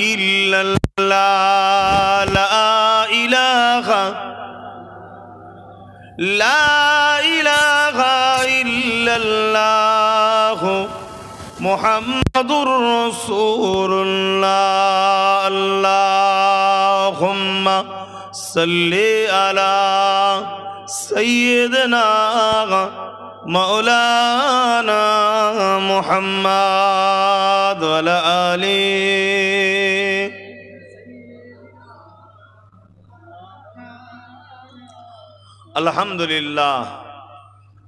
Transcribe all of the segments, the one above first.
ইল্লাল্লাহ লা ইলাহা ইল্লাল্লাহ মুহাম্মাদুর রাসূলুল্লাহ আল্লাহুম্মা সাল্লি আলা সাইয়্যিদিনা মাওলানা মুহাম্মাদ ওয়া আলা আলিহি। আলহামদুলিল্লাহ।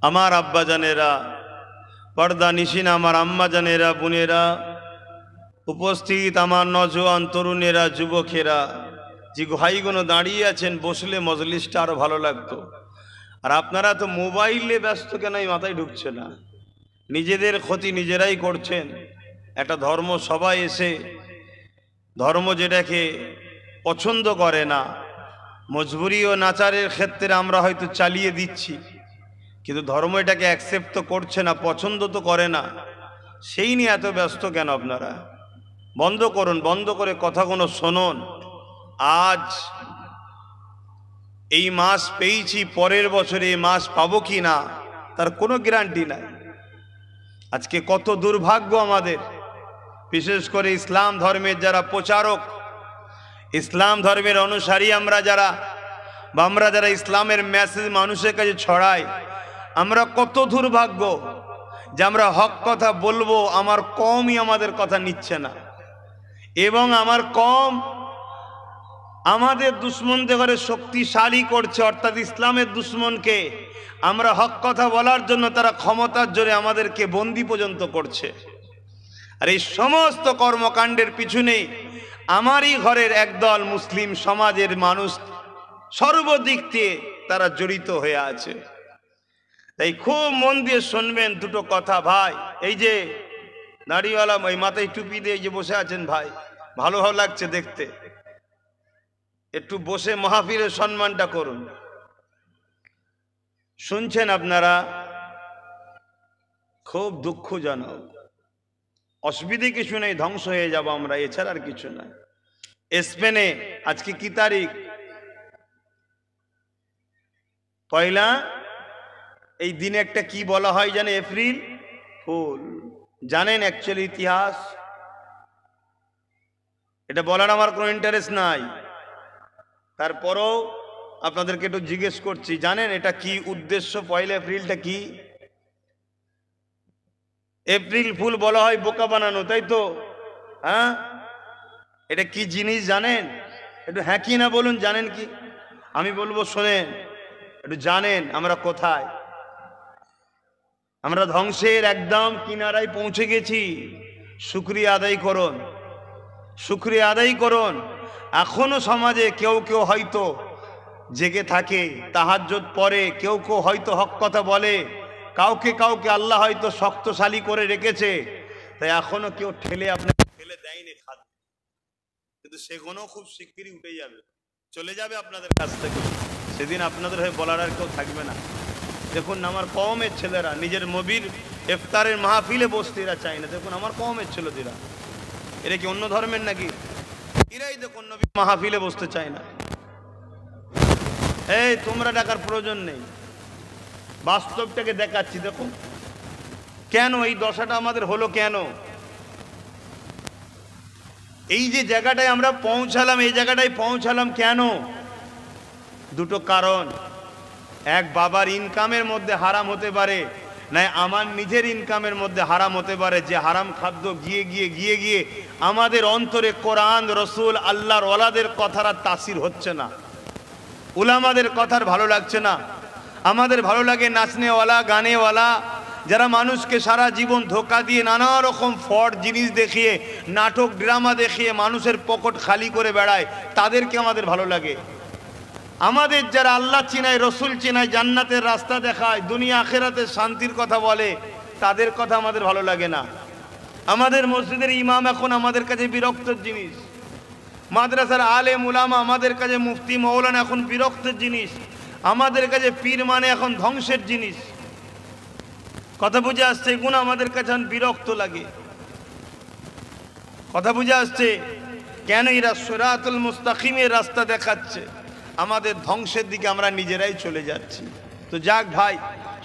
আমার আব্বা জানেরা, পর্দা নিশিন আমার আম্মা জানেরা, বোনেরা, উপস্থিত আমার নজওয়ান তরুণেরা, যুবকেরা, যে ভাইগুলো দাঁড়িয়ে আছেন, বসলে মজলিসটা আরো ভালো লাগতো। আর আপনারা তো মোবাইলে ব্যস্ত, কেন এই মাথায় ঢুকছে না। নিজেদের ক্ষতি নিজেরাই করছেন। একটা ধর্ম সবাই এসে ধর্ম যেটাকে পছন্দ করে না, মজবুরি ও নাচারের ক্ষেত্রে আমরা হয়তো চালিয়ে দিচ্ছি, কিন্তু ধর্ম এটাকে অ্যাকসেপ্ট তো করছে না, পছন্দ তো করে না। সেই নিয়ে এত ব্যস্ত কেন আপনারা? বন্ধ করুন, বন্ধ করে কথাগুলো শুনুন। আজ এই মাস পেয়েছি, পরের বছরে এই মাস পাবো কি না তার কোনো গ্যারান্টি নাই। আজকে কত দুর্ভাগ্য আমাদের, বিশেষ করে ইসলাম ধর্মের যারা প্রচারক, ইসলাম ধর্মের অনুসারী আমরা যারা, বা আমরা যারা ইসলামের মেসেজ মানুষের কাছে ছড়াই, আমরা কত দুর্ভাগ্য যে আমরা হক কথা বলবো, আমার কমই আমাদের কথা নিচ্ছে না, এবং আমার কম আমাদের দুশ্মনদের ঘরে শক্তিশালী করছে, অর্থাৎ ইসলামের দুশ্মনকে আমরা হক কথা বলার জন্য তারা ক্ষমতার জোরে আমাদেরকে বন্দি পর্যন্ত করছে। আর এই সমস্ত কর্মকাণ্ডের পিছনে আমারই ঘরের একদল মুসলিম সমাজের মানুষ সর্বদিক দিয়ে তারা জড়িত হয়ে আছে। তাই খুব মন দিয়ে শুনবেন দুটো কথা ভাই। এই যে দাড়িওয়ালা, ওই মাথায় টুপি দিয়ে যে বসে আছেন ভাই, ভালো ভালো লাগছে দেখতে, একটু বসে মাহফিলের সম্মানটা করুন। শুনছেন আপনারা, খুব দুঃখজনক। অসুবিধে কিছু নেই, ধ্বংস হয়ে যাব আমরা, এছাড়া আর কিছু না। স্পেনে আজকে কি তারিখ? পয়লা। এই দিনে একটা কি বলা হয় জানেন? April fool. জানেন অ্যাকচুয়ালি ইতিহাস? এটা বলার আমার কোনো ইন্টারেস্ট নাই, তারপরও আপনাদেরকে একটু জিজ্ঞেস করছি, জানেন এটা কি উদ্দেশ্য? পয়লা এপ্রিলটা কি? এপ্রিল ফুল বলা হয় বোকা বানানো, তাই তো? হ্যাঁ, এটা কি জিনিস জানেন? একটু হ্যাঁ কি না বলুন, জানেন কি? আমি বলবো শোনেন, একটু জানেন আমরা কোথায়? আমরা ধ্বংসের একদম কিনারায় পৌঁছে গেছি। শুকরিয়া আদায় করুন, শুকরিয়া আদায় করুন। এখনো সমাজে কেউ কেউ হয়তো জেগে থাকে, তাহাজ্জুদ পড়ে, কেউ কেউ হয়তো হক কথা বলে, কাউকে কাউকে আল্লাহ হয়তো শক্তশালী করে রেখেছে, তাই এখনো কেউ ঠেলে আপনাকে ঠেলে দেয়নি খাদ, কিন্তু সেগুলো খুব শিগগিরই উঠে যাবে, চলে যাবে আপনাদের কাছ থেকে। সেদিন আপনাদের হয়ে বলার আর কেউ থাকবে না। দেখুন আমার কওমের ছেলেরা নিজের নবীর ইফতারের মাহফিলে বসতে এরা চায় না। দেখুন আমার কওমের ছেলেরা, এরা কি অন্য ধর্মের নাকি? এরাই দেখুন নবীর মাহফিলে বসতে চায় না। এই তোমরা ডাকার প্রয়োজন নেই, বাস্তবটাকে দেখাচ্ছি। দেখুন কেন এই দশাটা আমাদের হলো, কেন এই যে জায়গাটায় আমরা পৌঁছালাম, এই জায়গাটায় পৌঁছালাম কেন? দুটো কারণ। এক, বাবার ইনকামের মধ্যে হারাম হতে পারে, না আমার নিজের ইনকামের মধ্যে হারাম হতে পারে, যে হারাম খাদ্য গিয়ে গিয়ে গিয়ে গিয়ে আমাদের অন্তরে কোরআন, রসুল, আল্লাহর ওয়ালাদের কথার আর তাসির হচ্ছে না, উলামাদের কথার ভালো লাগছে না। আমাদের ভালো লাগে নাচনেওয়ালা, গানেওয়ালা, যারা মানুষকে সারা জীবন ধোকা দিয়ে নানা রকম ফ্রড জিনিস দেখিয়ে, নাটক ড্রামা দেখিয়ে মানুষের পকেট খালি করে বেড়ায়, তাদেরকে আমাদের ভালো লাগে। আমাদের যারা আল্লাহ চিনায়, রসুল চিনায়, জান্নাতের রাস্তা দেখায়, দুনিয়া আখেরাতের শান্তির কথা বলে, তাদের কথা আমাদের ভালো লাগে না। আমাদের মসজিদের ইমাম এখন আমাদের কাছে বিরক্তের জিনিস, মাদ্রাসার আলেম উলামা আমাদের কাছে মুফতি মৌলানা এখন বিরক্তের জিনিস, আমাদের কাছে পীর মানে এখন ধ্বংসের জিনিস। কথা বুঝে আসছে? এগুলো আমাদের কাছে বিরক্ত লাগে। কথা বুঝে আসছে? কেন এরা সিরাতুল মুস্তাকিমের রাস্তা দেখাচ্ছে, আমাদের ধ্বংসের দিকে আমরা নিজেরাই চলে যাচ্ছি। তো যাক ভাই,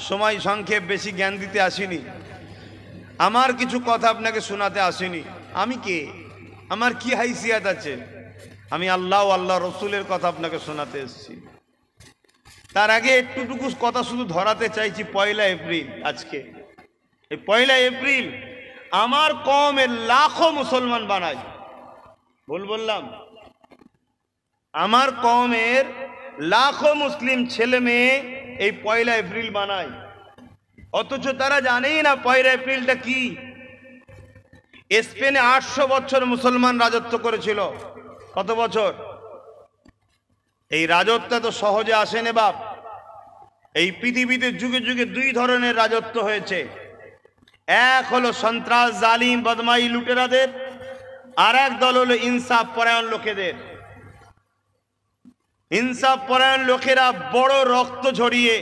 সময় সংক্ষেপ, বেশি জ্ঞান দিতে আসিনি, আমার কিছু কথা আপনাকে শোনাতে আসিনি। আমি কে, আমার কি হাইসিয়াত আছে? আমি আল্লাহ আল্লাহ রসুলের কথা আপনাকে শোনাতে এসেছি। তার আগে একটুটুকু কথা শুধু ধরাতে চাইছি। 1 এপ্রিল, আজকে এই 1 এপ্রিল আমার কওমের লাখো মুসলমান বানায়। ভুল বললাম? আমার কওমের লাখো মুসলিম ছেলে মেয়ে এই 1 এপ্রিল বানায়, অথচ তারা জানেই না 1 এপ্রিলটা কি। স্পেনে 800 বছর মুসলমান রাজত্ব করেছিল। কত বছর? এই রাজত্ব তো সহজে আসেনি বাপ। এই পৃথিবীতে যুগে যুগে 2 ধরনের রাজত্ব হয়েছে। এক হলো সন্ত্রাস, জালিম, বদমাই, লুটেরাদের, আর এক দল হলো ইনসাফ পরায়ণ লোকেদের। ইনসাফ পরায়ণ লোকেরা বড় রক্ত ঝরিয়ে,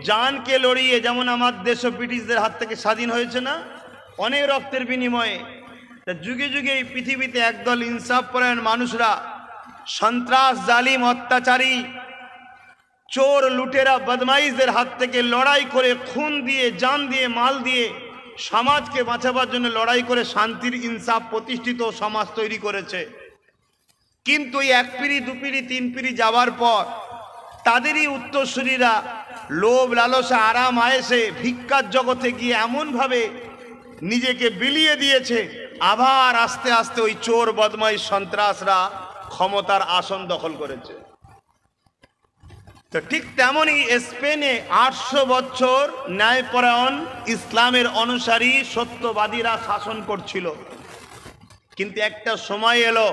জানকে লড়িয়ে, যেমন আমার দেশ ব্রিটিশদের হাত থেকে স্বাধীন হয়েছে না, অনেক রক্তের বিনিময়ে। তা যুগে যুগে এই পৃথিবীতে একদল ইনসাফ পরায়ণ মানুষরা সন্ত্রাস, জালিম, অত্যাচারী, চোর, লুটেরা, বদমাইশদের হাত থেকে লড়াই করে, খুন দিয়ে, জান দিয়ে, মাল দিয়ে সমাজকে বাঁচাবার জন্য লড়াই করে শান্তির, ইনসাফ প্রতিষ্ঠিত সমাজ তৈরি করেছে। কিন্তু এই 1 পিঁড়ি, 2 পিঁড়ি, 3 পিঁড়ি যাওয়ার পর তাদেরই উত্তরসূরিরা লোভ, লালসা, আরাম আয়েসে ভিক্ষার জগতে গিয়ে এমনভাবে নিজেকে বিলিয়ে দিয়েছে, আবার আস্তে আস্তে ওই চোর, বদমাইশ, সন্ত্রাসরা ক্ষমতার আসন দখল করেছে। তো ঠিক তেমনই স্পেনে 800 বছর ন্যায়পরায়ণ ইসলামের অনুসারী সত্যবাদীরা শাসন করছিল। কিন্তু একটা সময় এলো,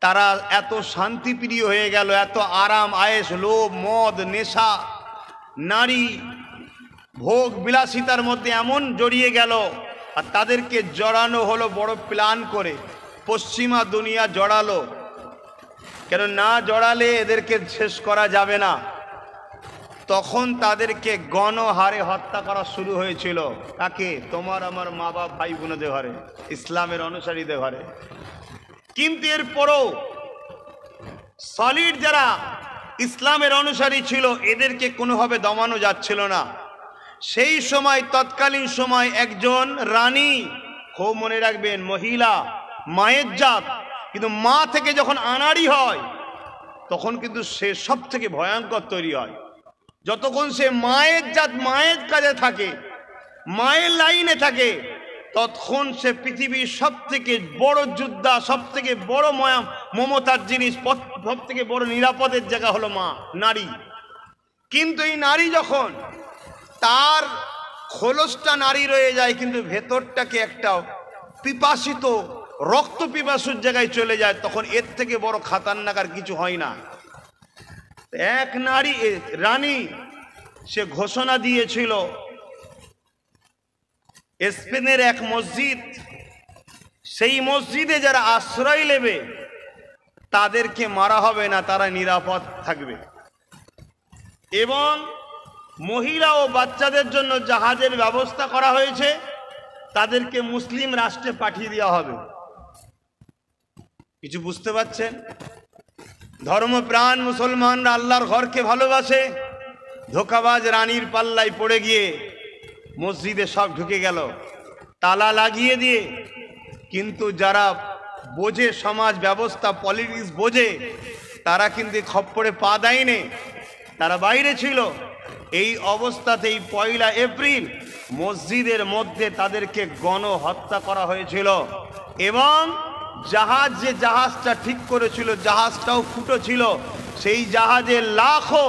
তারা এত শান্তিপ্রিয় হয়ে গেল, এত আরাম আয়েশ, লোভ, মদ, নেশা, নারী, ভোগ বিলাসিতার মধ্যে এমন জড়িয়ে গেল, আর তাদেরকে জড়ানো হলো বড় প্ল্যান করে। পশ্চিমা দুনিয়া জড়ালো, কেন না জড়ালে এদেরকে শেষ করা যাবে না। তখন তাদেরকে গণহারে হত্যা করা শুরু হয়েছিল। কাকে? তোমার আমার মা বাপ, ভাই বোনদের ঘরে, ইসলামের অনুসারীদের ঘরে। কিন্তু এরপরও সলিড যারা ইসলামের অনুসারী ছিল, এদেরকে কোনোভাবে দমানো যাচ্ছিল না। সেই সময়, তৎকালীন সময়, একজন রানী, খুব মনে রাখবেন, মহিলা, মায়ের জাত, কিন্তু মা থেকে যখন আনাড়ি হয় তখন কিন্তু সে সব থেকে ভয়ঙ্কর তৈরি হয়। যতক্ষণ সে মায়ের জাত, মায়ের কাজে থাকে, মায়ের লাইনে থাকে, ততক্ষণ সে পৃথিবীর সব থেকে বড় যোদ্ধা, সব থেকে বড় মমতার জিনিস, সব থেকে বড় নিরাপদের জায়গা হলো মা, নারী। কিন্তু এই নারী যখন, তার খোলসটা নারী রয়ে যায়, কিন্তু ভেতরটাকে একটা পিপাসিত, রক্ত পিপাসুর জায়গায় চলে যায়, তখন এর থেকে বড় খাতারনাক আর কিছু হয় না। এক নারী, রানী, সে ঘোষণা দিয়েছিল, স্পেনের এক মসজিদ, সেই মসজিদে যারা আশ্রয় নেবে তাদেরকে মারা হবে না, তারা নিরাপদ থাকবে, এবং মহিলা ও বাচ্চাদের জন্য জাহাজের ব্যবস্থা করা হয়েছে, তাদেরকে মুসলিম রাষ্ট্রে পাঠিয়ে দেওয়া হবে। কিছু বুঝতে পারছেন? ধর্মপ্রাণ মুসলমানরা আল্লাহর ঘরকে ভালোবাসে, ধোঁকাবাজ রানীর পাল্লায় পড়ে গিয়ে মসজিদে সব ঢুকে গেল তালা লাগিয়ে দিয়ে। কিন্তু যারা বোঝে সমাজ ব্যবস্থা, পলিটিক্স বোঝে, তারা কিন্তু খপ্পরে পা দেয়নি, তারা বাইরে ছিল। এই অবস্থাতেই 1 এপ্রিল মসজিদের মধ্যে তাদেরকে গণহত্যা করা হয়েছিল, এবং জাহাজ, যে জাহাজটা ঠিক করেছিল, জাহাজটাও ফুটো ছিল, সেই জাহাজে লাখো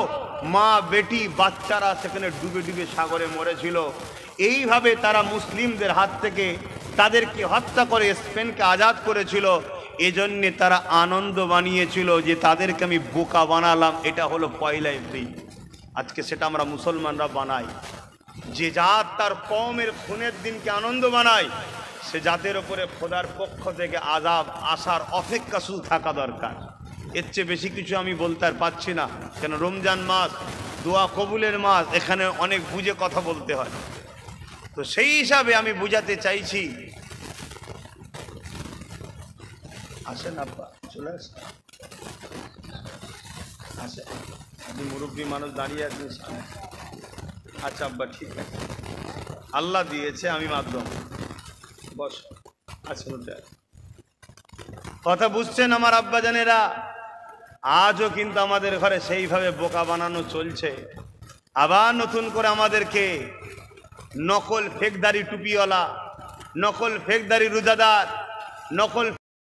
মা, বেটি, বাচ্চারা সেখানে ডুবে ডুবে সাগরে মরেছিল। এইভাবে তারা মুসলিমদের হাত থেকে তাদেরকে হত্যা করে স্পেনকে আজাদ করেছিল। এজন্যে তারা আনন্দ বানিয়েছিল যে তাদেরকে আমি বোকা বানালাম। এটা হলো 1 এপ্রিল। আজকে সেটা আমরা মুসলমানরা বানাই। যে জাত তার কওমের খুনের দিনকে আনন্দ বানায়, সে জাতের ওপরে খোদার পক্ষ থেকে আযাব আসার অপেক্ষা শুধু থাকা দরকার। এর চেয়ে বেশি কিছু আমি বলতে আর পারছি না, কেন রমজান মাস, দোয়া কবুলের মাস, এখানে অনেক বুঝে কথা বলতে হয়। তো সেই হিসাবে আমি বুঝাতে চাইছি, আসেন আব্বা, চলে আসেন, আসেন। আপনি মুরব্বী মানুষ দাঁড়িয়ে আছেন সামনে। আচ্ছা আব্বা, ঠিক আছে, আল্লাহ দিয়েছে, আমি মাধ্যম। বস, আসেন, উঠে আসেন। কথা বুঝছেন আমার আব্বা জানেরা? আজও কিন্তু আমাদের ঘরে সেইভাবে বোকা বানানো চলছে। আবার নতুন করে আমাদেরকে নকল ফেকদারি টুপিওয়ালা, নকল ফেকদারি রোজাদার, নকল